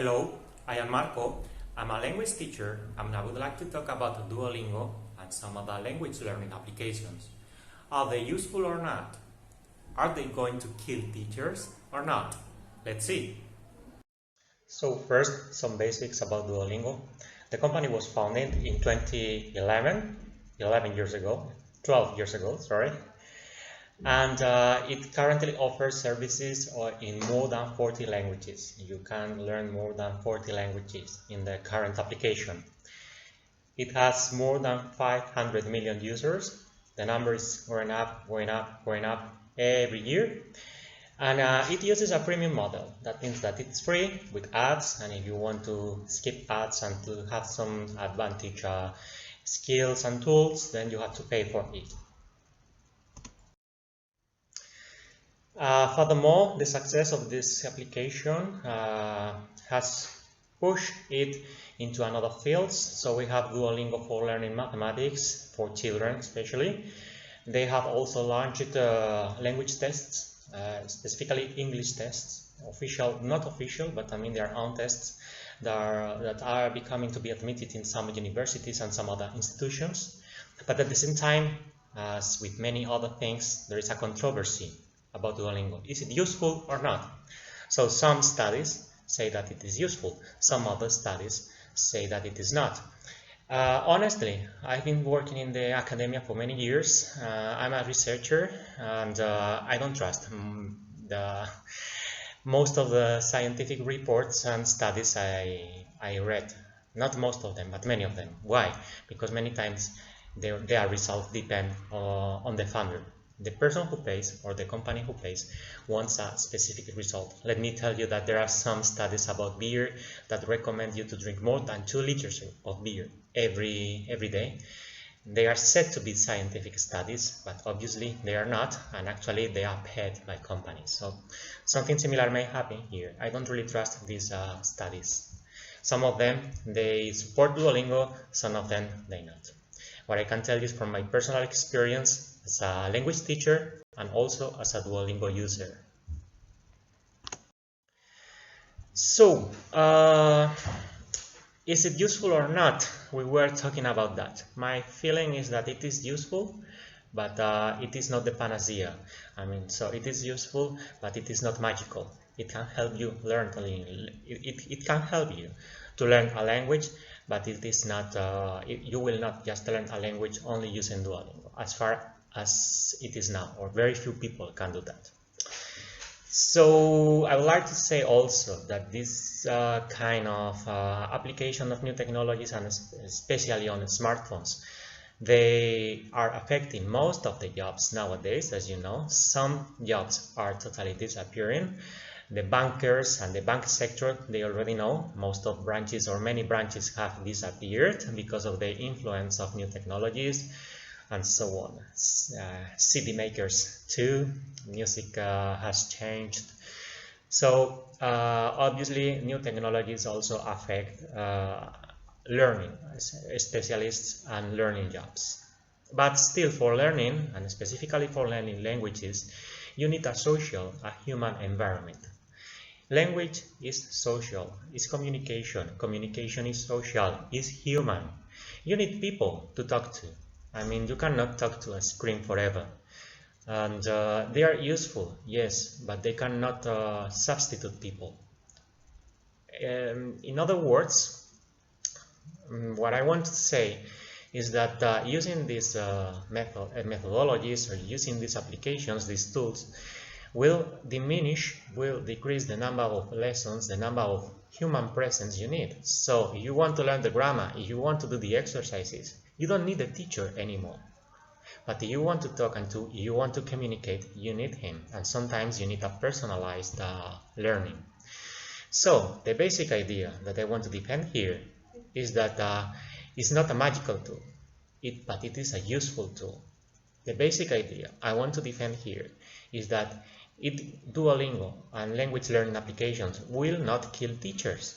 Hello, I am Marco. I'm a language teacher and I would like to talk about Duolingo and some other language learning applications. Are they useful or not? Are they going to kill teachers or not? Let's see. So first, some basics about Duolingo. The company was founded in 2011, 11 years ago, 12 years ago, sorry. And it currently offers services in more than 40 languages. You can learn more than 40 languages in the current application. It has more than 500 million users. The number is going up, going up, going up every year. And it uses a premium model. That means that it's free with ads, and if you want to skip ads and to have some advantage skills and tools, then you have to pay for it. Furthermore, the success of this application has pushed it into another fields. So we have Duolingo for learning mathematics for children especially. They have also launched language tests, specifically English tests, official, not official, but I mean their own tests that are becoming to be admitted in some universities and some other institutions. But at the same time, as with many other things, there is a controversy about Duolingo. Is it useful or not? So some studies say that it is useful. Some other studies say that it is not. Honestly, I've been working in the academia for many years. I'm a researcher and I don't trust most of the scientific reports and studies I read. Not most of them, but many of them. Why? Because many times their results depend on the funder. The person who pays or the company who pays wants a specific result. Let me tell you that there are some studies about beer that recommend you to drink more than 2 liters of beer every day. They are said to be scientific studies, but obviously they are not, and actually they are paid by companies. So something similar may happen here. I don't really trust these studies. Some of them, they support Duolingo, some of them, they not. What I can tell you from my personal experience as a language teacher and also as a Duolingo user. So, is it useful or not? We were talking about that. My feeling is that it is useful, but it is not the panacea. I mean, so it is useful, but it is not magical. It can help you learn. It can help you to learn a language, but it is not. You will not just learn a language only using Duolingo, as far as it is now, or very few people can do that. So I would like to say also that this kind of application of new technologies, and especially on smartphones, they are affecting most of the jobs nowadays. As you know, some jobs are totally disappearing. The bankers and the bank sector, they already know most of branches or many branches have disappeared because of the influence of new technologies and so on. CD makers too, music has changed. So obviously new technologies also affect learning specialists and learning jobs. But still, for learning, and specifically for learning languages, you need a human environment. Language is social, is communication. Communication is social, is human. You need people to talk to. I mean, you cannot talk to a screen forever. And they are useful, yes, but they cannot substitute people. In other words, what I want to say is that using these methodologies or using these applications, these tools, will decrease the number of lessons, the number of human presence you need. So if you want to learn the grammar, if you want to do the exercises, you don't need a teacher anymore. But if you want to talk and you want to communicate, you need him. And sometimes you need a personalized learning. So the basic idea that I want to defend here is that it's not a magical tool, but it is a useful tool. The basic idea I want to defend here is that Duolingo and language learning applications will not kill teachers,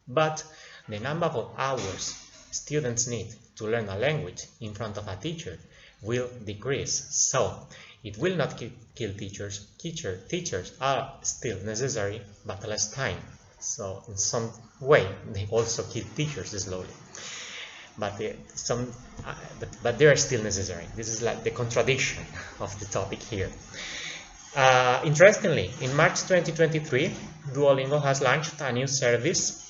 but the number of hours students need to learn a language in front of a teacher will decrease. So it will not kill teachers. Teachers are still necessary, but less time. So in some way, they also kill teachers slowly. But but they are still necessary. This is like the contradiction of the topic here. Interestingly, in March 2023, Duolingo has launched a new service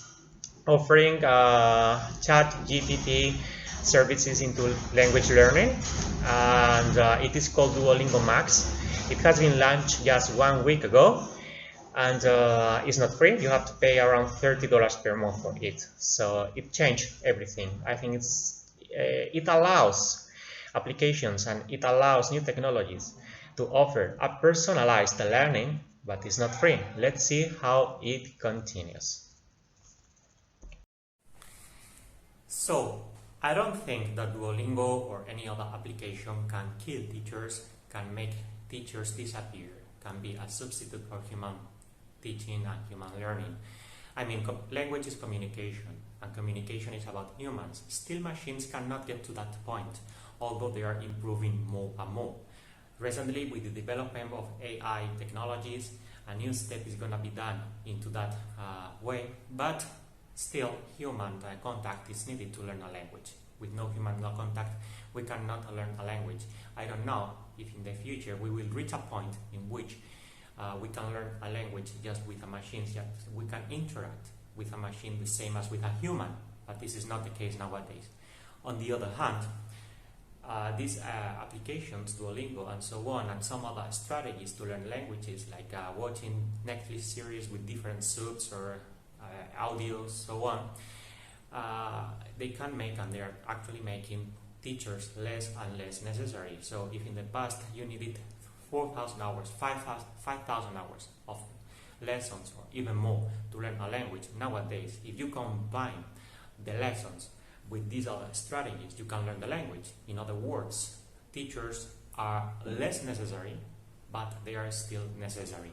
offering chat GPT services into language learning, and it is called Duolingo Max. It has been launched just 1 week ago, and it's not free. You have to pay around $30 per month for it. So it changed everything. I think it allows applications and it allows new technologies to offer a personalized learning, but it's not free. Let's see how it continues. So, I don't think that Duolingo or any other application can kill teachers, can make teachers disappear, can be a substitute for human teaching and human learning. I mean, language is communication, and communication is about humans. Still, machines cannot get to that point, although they are improving more and more. Recently, with the development of AI technologies, a new step is going to be done into that way, but still, human contact is needed to learn a language. With no human contact, we cannot learn a language. I don't know if in the future we will reach a point in which we can learn a language just with a machine. We can interact with a machine the same as with a human, but this is not the case nowadays. On the other hand, these applications, Duolingo and so on, and some other strategies to learn languages, like watching Netflix series with different subs or audio, so on, they can make, and they are actually making, teachers less and less necessary. So if in the past you needed 4,000 hours, 5,000 hours of lessons or even more to learn a language, nowadays if you combine the lessons with these other strategies, you can learn the language. In other words, teachers are less necessary, but they are still necessary.